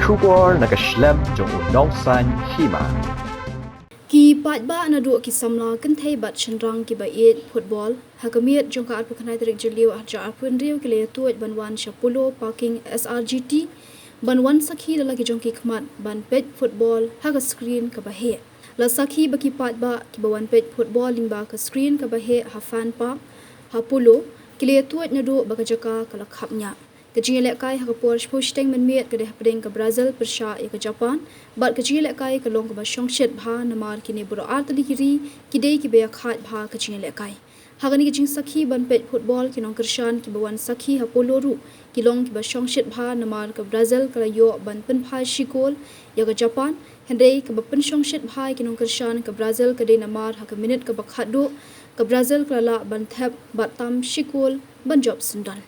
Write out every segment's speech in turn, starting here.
Shubor Nongkyrshan jong Nongkyrshan Hima. Ki Peit ba na duk ki samla kan thei bat chenrang ki bait football hakamiat jong ka Khapngiah tarik jeliu aja pun riu ki le tuaj banwan sha Polo parking SRGT banwan sakhi dala ki jong ki Kmen ban Peit football ha ka screen ka bahe la sakhi ba ki Peit ba ki bawan Peit football limba ka screen ka bahe ha fan park ha Polo ki le tuaj na duk ba ka Jaka ka Khapngiah kecil lekai hak Porsche posting menmiat kedeh pedeng ke Brazil persya ke Japan bat kecil lekai ke long ke basong shet bha namar kini bro artli kiri kidei ki be khat bha kecil lekai hagani ke jing sakhi ban Peit football ki Nongkyrshan ki bawan sakhi ha Polo ru ki long ki basong shet bha namar ke Brazil kala yo ban pen phai shikol ya ke Japan hendei ke ban song shet bha ki Nongkyrshan ke Brazil ke de namar hak minute ke bakhat do ke Brazil kala ban thap bat tam shikol ban job sendal.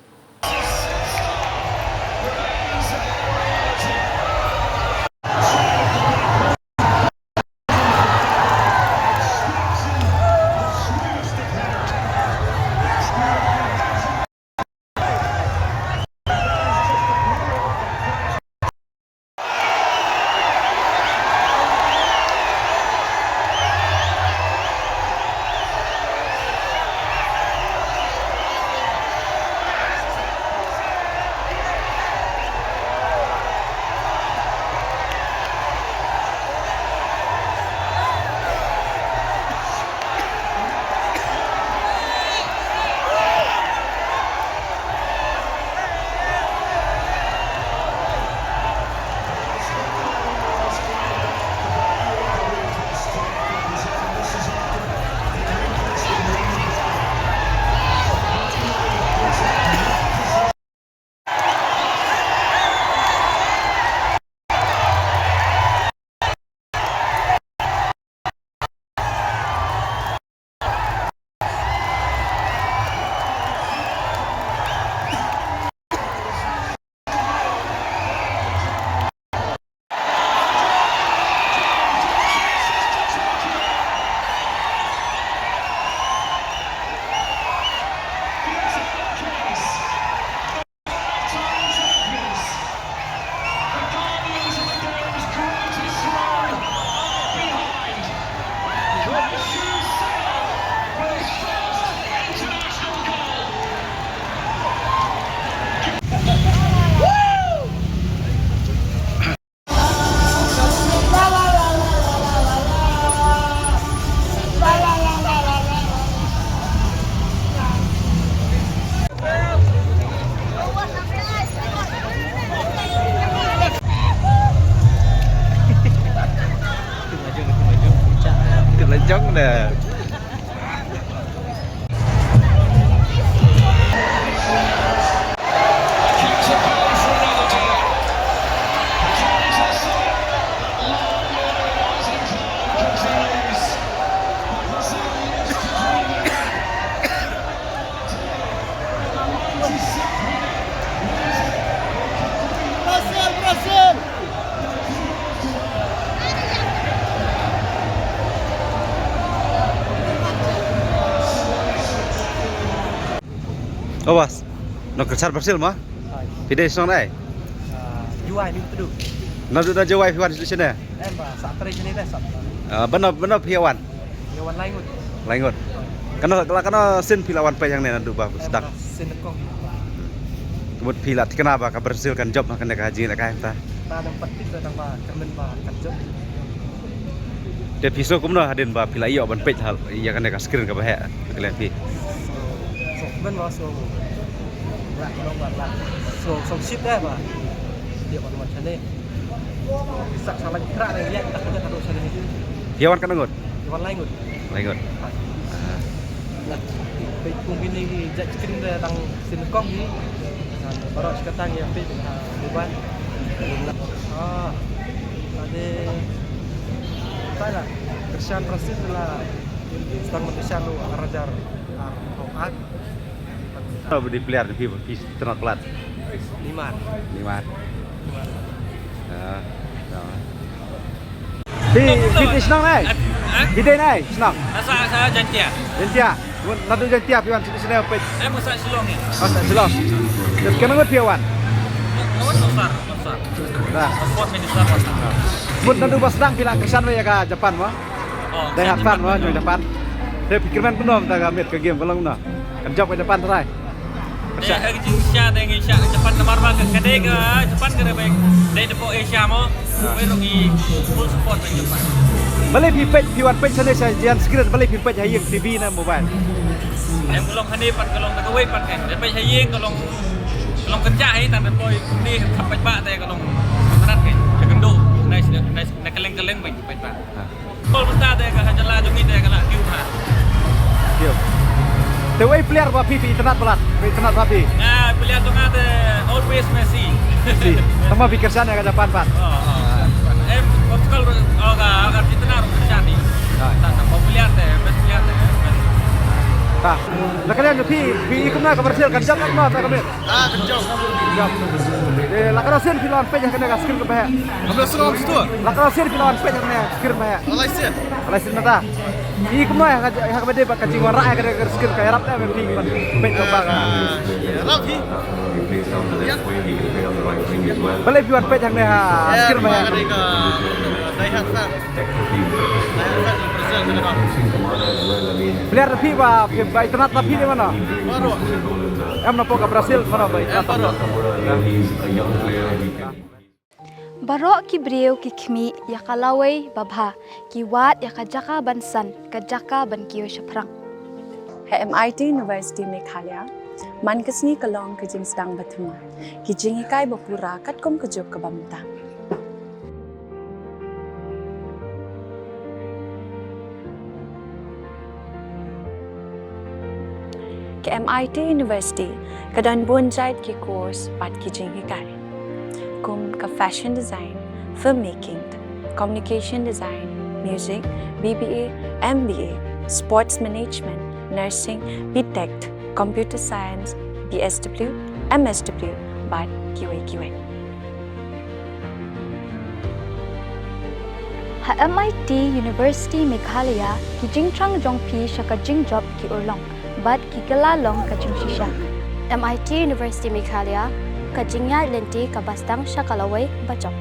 Giống nè. Oh bos, Nongkyrshan berhasil mah? Tidak senang deh. Juai ni betul. Nak jawai piawan di sini. Bah, saat teri sini dah. Benar piawan. Piawan lain kot. Lain kot. Karena sin pilawan pe yang ni nanti bah sedap. Sin kong. Kemudian pilat kenapa? Kau berhasil kan job makan dekat haji dekat kita. Ta dapat tik datang bah Kmen bah kan job. Dia pisau kumno hadin bah pilai yo ban Peit hal. Iya kan dekat screen ke bah kalian pi. So Kmen bah so. Rak long bah. So ship dah bah. Dia macam ni. Sak salah kerak ni lihat tak kerja terus sana itu. Piawan kan ngot? Piawan lain kot. Lain kot. Nah, Peit pun bini jak screen dah tang sin kong ni. Baru sekarang ya Peit depan. Ada tak lah. Nongkyrshan Brazil lah. Sedang Nongkyrshan tu rajar rokat. Apa di player di tengah pelat? 5. Fitness senang ni? Hidai ni senang? Saya jantia. Jantia? Nanti jantia piawan sini apa? Saya masak silong ni. Masak silong? Kenapa piawan? Kawan besar. Dah. Sport minister pasang. Mut nandu basdang pila kesan we ka Japan mah. Dai hat fan mah jong Japan. Dia pikirman kuno ta met ke game kolong na. Kan job ke Japan trai. Dia hari Asia dengan Asia Japan nomor ke kedai ke Japan ke baik. Dari depo Asia mo. We rugi full support dengan Japan. Balai pipet piwan pet sana saya jian skrin balai pipet hayang TV na mobile. Yang kolong hani pat kolong tak wei pat kan. Depo hayang kolong kerja hai tang depo ni sampai pak teh kolong sangat kan. Kendo naik keleng-keleng baik pet pak. Kol besar teh ke hajar lah jungi teh kalau kiu ha. Kiu. Tewai player ba pipi internet balat. Internet bapi. Nah, player tu ngade always Messi. Si. Sama pikir sana ke Japan pat. Portugal agak internet kerja ni. Tak player teh, best player teh. Tah. Nak kalian pi ikutna ke Brazil kan jangan mah tak kami. Kencang. Jam. La karasin filan pe yang kena skrin ke bah. Ambil serong situ. La karasin filan pe yang kena skrin bah. Alaisin. Alaisin mata. Ikutna yang bede pak kacing warna yang kena skrin ke Arab dah memang pe ke bah. Arab hi. Balai filan pe yang kena skrin bah. Daihat kan. Player tapi ba internet tapi di mana? Baru. Em nak ke Brazil mana ba? Baru. Barok ki breu ki khmi ya kalawai babha ki wat ya ka Jaka bansan ka Jaka ban kiyo shaprang. MIT University Meghalaya man kasni kalong ke jing sedang bathuma ki jing ikai bapura kat kom ke jok ke bamta. Ke MIT University kadan bonjait ki course pat ki jing ikai kum ka fashion design, filmmaking, communication design, music, BBA, MBA, sports management, nursing, BTech, computer science, BSW, MSW, but QA. Ha MIT University Meghalaya ki jingchang jongpi shaka jingjop ki urlong but ki galalong ka shisha. MIT University Meghalaya ka jingya lenti ka bastang syakalaway bacok.